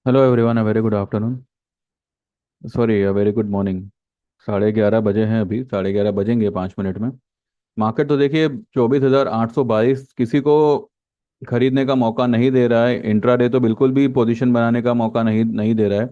Hello everyone, a very good afternoon. Sorry, a very good morning. 11:30 बजे हैं, अभी 11:30 बजेंगे 5 minute में। मार्केट तो देखिए 24,822 किसी को खरीदने का मौका नहीं दे रहा है। इंट्राडे तो बिल्कुल भी पोजीशन बनाने का मौका नहीं नहीं दे रहा है।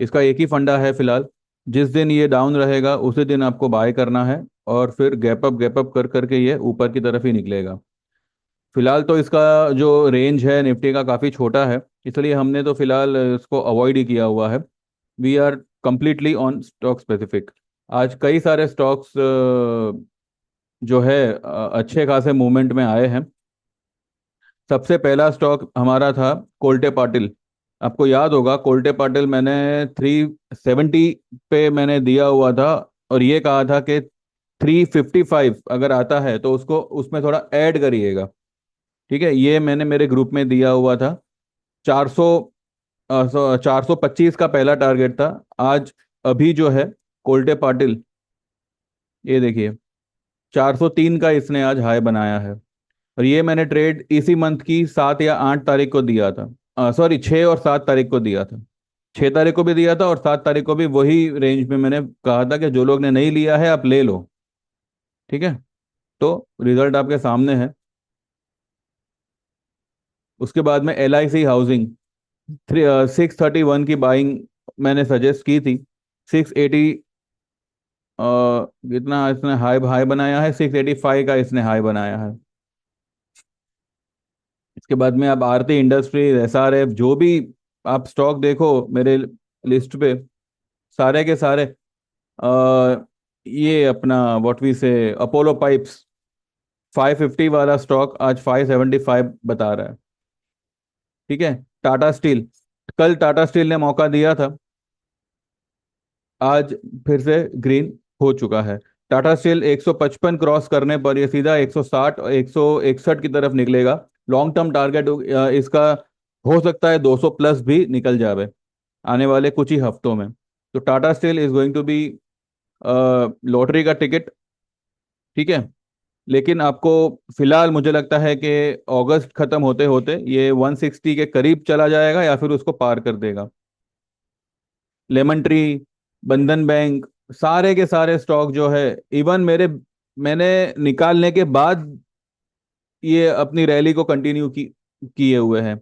इसका एक ही फंडा है फिलहाल। जिस दिन ये डाउन रहेगा उसी दिन आपको बाय करना है, और फिर गैप अप कर करके ये ऊपर की तरफ ही निकलेगा। फिलहाल तो इसका जो रेंज है निफ्टी का काफ़ी छोटा है, इसलिए हमने तो फिलहाल इसको अवॉइड ही किया हुआ है। We are completely on stock specific. आज कई सारे स्टॉक्स जो है अच्छे खासे मूवमेंट में आए हैं। सबसे पहला स्टॉक हमारा था कोल्टे पाटिल। आपको याद होगा, कोल्टे पाटिल मैंने 370 पे मैंने दिया हुआ था, और ये कहा था कि 355 अगर आता है तो उसको उसमें थोड़ा ऐड करिएगा। ठीक है, ये मैंने मेरे ग्रुप में दिया हुआ था। 400 425 का पहला टारगेट था। आज अभी जो है कोल्टे पाटिल, ये देखिए 403 का इसने आज हाई बनाया है। और ये मैंने ट्रेड इसी मंथ की 7 या 8 तारीख को दिया था, सॉरी 6 और 7 तारीख को दिया था। 6 तारीख को भी दिया था और 7 तारीख को भी वही रेंज में मैंने कहा था कि जो लोग ने नहीं लिया है आप ले लो। ठीक है, तो रिजल्ट आपके सामने है। उसके बाद में LIC हाउसिंग, 631 की बाइंग मैंने सजेस्ट की थी। 680, कितना इसने हाई हाई बनाया है, 685 का इसने हाई बनाया है। इसके बाद में आप आरती इंडस्ट्रीज, SRF, जो भी आप स्टॉक देखो मेरे लिस्ट पे, सारे के सारे, ये अपना व्हाट वी से अपोलो पाइप्स, 550 वाला स्टॉक आज 575 बता रहा है। ठीक है, टाटा स्टील, कल टाटा स्टील ने मौका दिया था, आज फिर से ग्रीन हो चुका है। टाटा स्टील 155 क्रॉस करने पर ये सीधा 160 और 161 की तरफ निकलेगा। लॉन्ग टर्म टारगेट इसका हो सकता है 200 प्लस भी निकल जावे आने वाले कुछ ही हफ्तों में। तो Tata Steel is going to be lottery का टिकट। ठीक है, लेकिन आपको फिलहाल मुझे लगता है कि अगस्त खत्म होते होते ये 160 के करीब चला जाएगा या फिर उसको पार कर देगा। लेमन ट्री, बंधन बैंक, सारे के सारे स्टॉक जो है, इवन मैंने निकालने के बाद ये अपनी रैली को कंटिन्यू किए हुए हैं।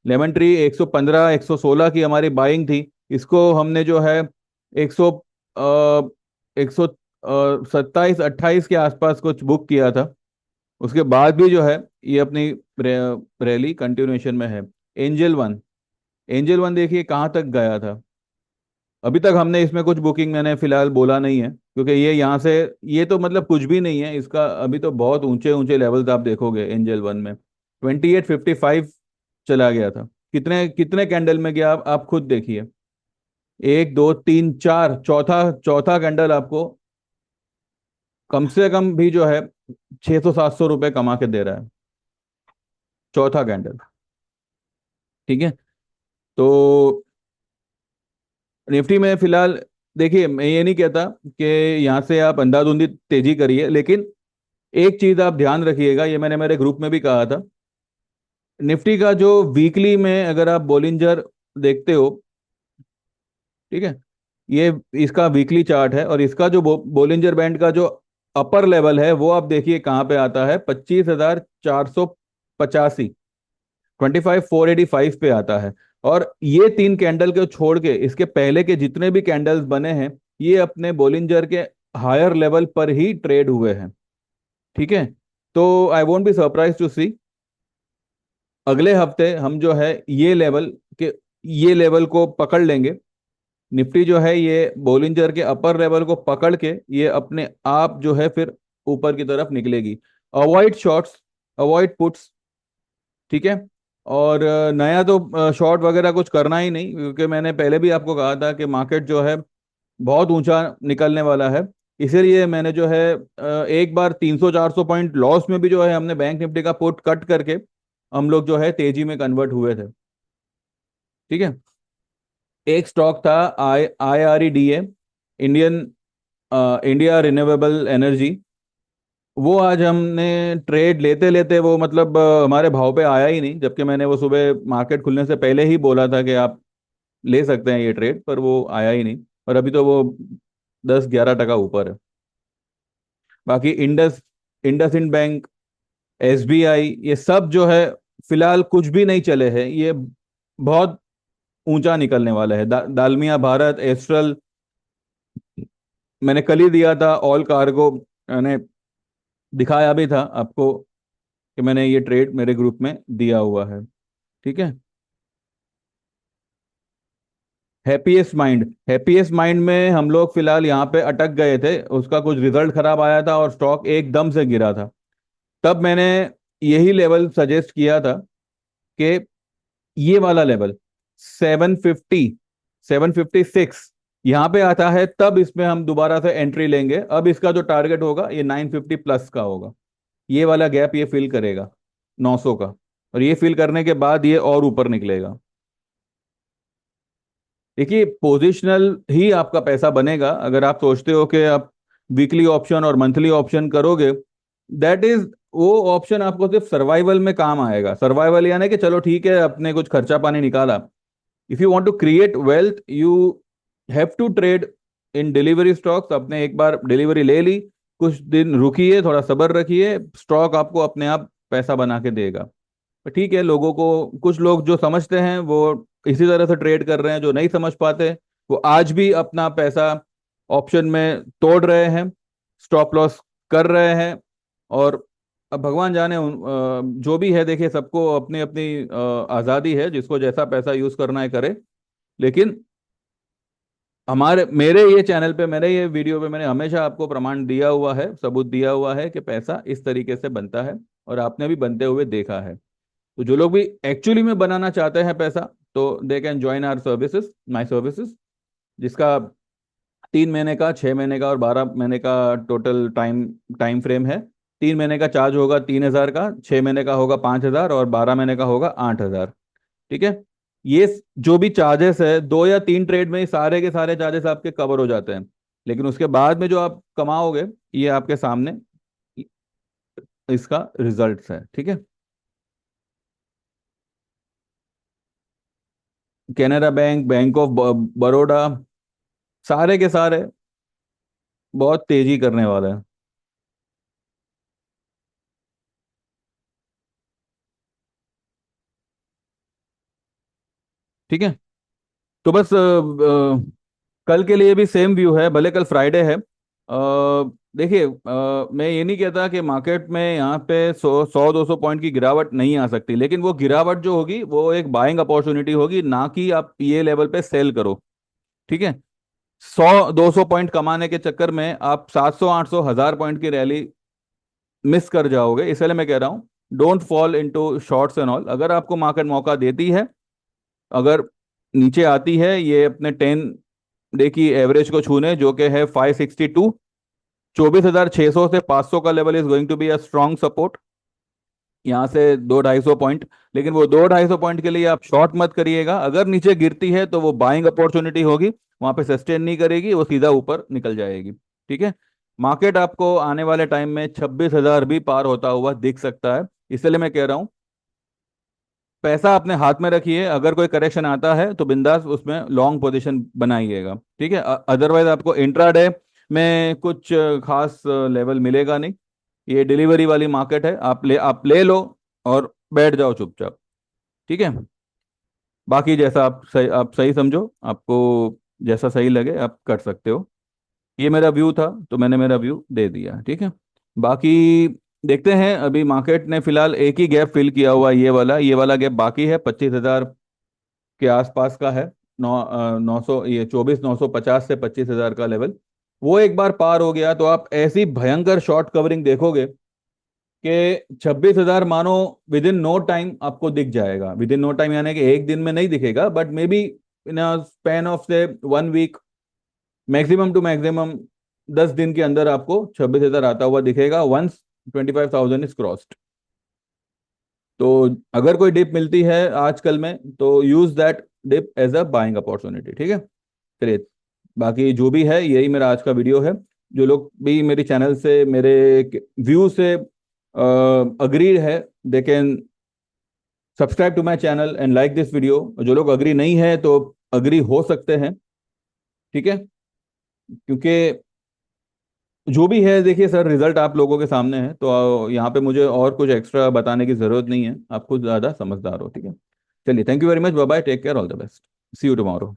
लेमन ट्री 115 116 की हमारी बाइंग थी। इसको हमने जो है 100 127 28 के आसपास कुछ बुक किया था। उसके बाद भी जो है ये अपनी रैली कंटिन्यूएशन में है। एंजल वन, एंजल वन देखिए कहाँ तक गया था। अभी तक हमने इसमें कुछ बुकिंग मैंने फिलहाल बोला नहीं है, क्योंकि ये यहाँ से, ये तो मतलब कुछ भी नहीं है इसका। अभी तो बहुत ऊंचे ऊंचे लेवल्स आप देखोगे एंजल वन में। 2855 चला गया था। कितने कितने कैंडल में गया आप खुद देखिए। एक दो तीन चार, चौथा चौथा कैंडल आपको कम से कम भी जो है 600 700 रुपये कमा के दे रहा है, चौथा कैंडल। ठीक है, तो निफ्टी में फिलहाल देखिए, मैं ये नहीं कहता कि यहाँ से आप अंधाधुंधी तेजी करिए, लेकिन एक चीज आप ध्यान रखिएगा, ये मैंने मेरे ग्रुप में भी कहा था। निफ्टी का जो वीकली में अगर आप बोलिंजर देखते हो, ठीक है, ये इसका वीकली चार्ट है, और इसका जो बोलिंजर बैंड का जो अपर लेवल है वो आप देखिए कहाँ पे आता है, 25,485, 25,485 पे आता है। और ये तीन कैंडल को छोड़ के इसके पहले के जितने भी कैंडल्स बने हैं, ये अपने बोलिंजर के हायर लेवल पर ही ट्रेड हुए हैं। ठीक है, तो I won't be surprise to see अगले हफ्ते हम जो है के ये लेवल को पकड़ लेंगे। निफ्टी जो है ये बोलिंजर के अपर लेवल को पकड़ के ये अपने आप जो है फिर ऊपर की तरफ निकलेगी। Avoid shorts, avoid puts. ठीक है, और नया तो शॉर्ट वगैरह कुछ करना ही नहीं, क्योंकि मैंने पहले भी आपको कहा था कि मार्केट जो है बहुत ऊंचा निकलने वाला है। इसीलिए मैंने जो है एक बार 300 400 पॉइंट लॉस में भी जो है हमने बैंक निफ्टी का पुट कट करके हम लोग जो है तेजी में कन्वर्ट हुए थे। ठीक है, एक स्टॉक था IREDA, Indian India renewable energy. वो आज हमने ट्रेड लेते लेते वो मतलब हमारे भाव पे आया ही नहीं, जबकि मैंने वो सुबह मार्केट खुलने से पहले ही बोला था कि आप ले सकते हैं ये ट्रेड, पर वो आया ही नहीं। और अभी तो वो 10-11 टका ऊपर है। बाकी Indus IndusInd bank, SBI, ये सब जो है फिलहाल कुछ भी नहीं चले हैं। ये बहुत ऊंचा निकलने वाला है। दालमिया भारत, एस्ट्रल, मैंने कल ही दिया था। ऑल कार्गो, मैंने दिखाया भी था आपको कि मैंने ये ट्रेड मेरे ग्रुप में दिया हुआ है। ठीक है। हैप्पीएस्ट माइंड में हम लोग फिलहाल यहाँ पे अटक गए थे, उसका कुछ रिजल्ट खराब आया था और स्टॉक एकदम से गिरा था। तब मैंने यही लेवल सजेस्ट किया था कि ये वाला लेवल 750, 756 यहाँ पे आता है, तब इसमें हम दोबारा से एंट्री लेंगे। अब इसका जो टारगेट होगा ये 950 प्लस का होगा। ये वाला गैप ये फिल करेगा 900 का, और ये फिल करने के बाद ये और ऊपर निकलेगा। देखिए, पोजिशनल ही आपका पैसा बनेगा। अगर आप सोचते हो कि आप वीकली ऑप्शन और मंथली ऑप्शन करोगे, दैट इज, वो ऑप्शन आपको सिर्फ सर्वाइवल में काम आएगा। सर्वाइवल यानी कि चलो ठीक है, अपने कुछ खर्चा पानी निकाला। If you want to create wealth, you have to trade in delivery stocks. आपने एक बार डिलीवरी ले ली, कुछ दिन रुकिए, थोड़ा सब्र रखिए, स्टॉक आपको अपने आप पैसा बना के देगा। तो ठीक है, लोगों को, कुछ लोग जो समझते हैं वो इसी तरह से ट्रेड कर रहे हैं, जो नहीं समझ पाते वो आज भी अपना पैसा ऑप्शन में तोड़ रहे हैं, स्टॉप लॉस कर रहे हैं। और अब भगवान जाने जो भी है, देखिए सबको अपनी अपनी आज़ादी है, जिसको जैसा पैसा यूज करना है करे। लेकिन हमारे मेरे ये चैनल पे, मेरे ये वीडियो पे मैंने हमेशा आपको प्रमाण दिया हुआ है, सबूत दिया हुआ है कि पैसा इस तरीके से बनता है, और आपने भी बनते हुए देखा है। तो जो लोग भी एक्चुअली में बनाना चाहते हैं पैसा, तो they can join our services, my services, जिसका 3 महीने का, 6 महीने का और 12 महीने का टोटल टाइम टाइम फ्रेम है। 3 महीने का चार्ज होगा 3,000 का, 6 महीने का होगा 5,000 और 12 महीने का होगा 8,000। ठीक है। ये जो भी चार्जेस है, 2 या 3 ट्रेड में ही सारे के सारे चार्जेस आपके कवर हो जाते हैं। लेकिन उसके बाद में जो आप कमाओगे, ये आपके सामने इसका रिजल्ट है। ठीक है। Canara bank, bank of Baroda, सारे के सारे बहुत तेजी करने वाले हैं। ठीक है। तो बस कल के लिए भी सेम व्यू है, भले कल फ्राइडे है। देखिए, मैं ये नहीं कहता कि मार्केट में यहाँ पे 100-200 पॉइंट की गिरावट नहीं आ सकती, लेकिन वो गिरावट जो होगी वो एक बाइंग अपॉर्चुनिटी होगी, ना कि आप ये लेवल पे सेल करो। ठीक है। 100-200 पॉइंट कमाने के चक्कर में आप 700-800 हजार पॉइंट की रैली मिस कर जाओगे। इसलिए मैं कह रहा हूँ, don't fall into shorts and all. अगर आपको मार्केट मौका देती है, अगर नीचे आती है, ये अपने 10 डे की एवरेज को छूने, जो कि है 562, 24,600 से 500 का level is going to be a strong support. यहाँ से 200-250 पॉइंट। लेकिन वो 200-250 पॉइंट के लिए आप शॉर्ट मत करिएगा। अगर नीचे गिरती है तो वो बाइंग अपॉर्चुनिटी होगी, वहां पे सस्टेन नहीं करेगी, वो सीधा ऊपर निकल जाएगी। ठीक है। मार्केट आपको आने वाले टाइम में 26,000 भी पार होता हुआ दिख सकता है। इसलिए मैं कह रहा हूँ, पैसा अपने हाथ में रखिए। अगर कोई करेक्शन आता है तो बिंदास उसमें लॉन्ग पोजीशन बनाइएगा। ठीक है। अदरवाइज आपको इंट्राडे में कुछ खास लेवल मिलेगा नहीं। ये डिलीवरी वाली मार्केट है, आप ले लो और बैठ जाओ चुपचाप। ठीक है। बाकी जैसा आप सही समझो, आपको जैसा सही लगे आप कर सकते हो। ये मेरा व्यू था, तो मैंने मेरा व्यू दे दिया। ठीक है। बाकी देखते हैं। अभी मार्केट ने फिलहाल एक ही गैप फिल किया हुआ है, ये वाला गैप बाकी है, 25,000 के आसपास का है। 900, ये 24,950 से 25,000 का लेवल, वो एक बार पार हो गया तो आप ऐसी भयंकर शॉर्ट कवरिंग देखोगे कि 26,000 मानो विद इन नो टाइम आपको दिख जाएगा। विद इन नो टाइम यानी कि एक दिन में नहीं दिखेगा, but may be in span of से 1 वीक, मैक्सिमम टू मैक्सिमम 10 दिन के अंदर आपको 26,000 आता हुआ दिखेगा, वंस 25,000 इज क्रॉस्ड। तो अगर कोई डिप मिलती है आजकल में, तो use that dip as a buying opportunity. ठीक है। चलिए, बाकी जो भी है, यही मेरा आज का वीडियो है। जो लोग भी मेरे चैनल से, मेरे व्यू से अग्री है, they can subscribe to my channel and like this video. जो लोग अग्री नहीं है, तो अग्री हो सकते हैं, ठीक है, क्योंकि जो भी है देखिए सर, रिजल्ट आप लोगों के सामने है, तो यहाँ पे मुझे और कुछ एक्स्ट्रा बताने की जरूरत नहीं है, आप खुद ज़्यादा समझदार हो, ठीक है। चलिए, thank you very much, bye bye, take care, all the best, see you tomorrow.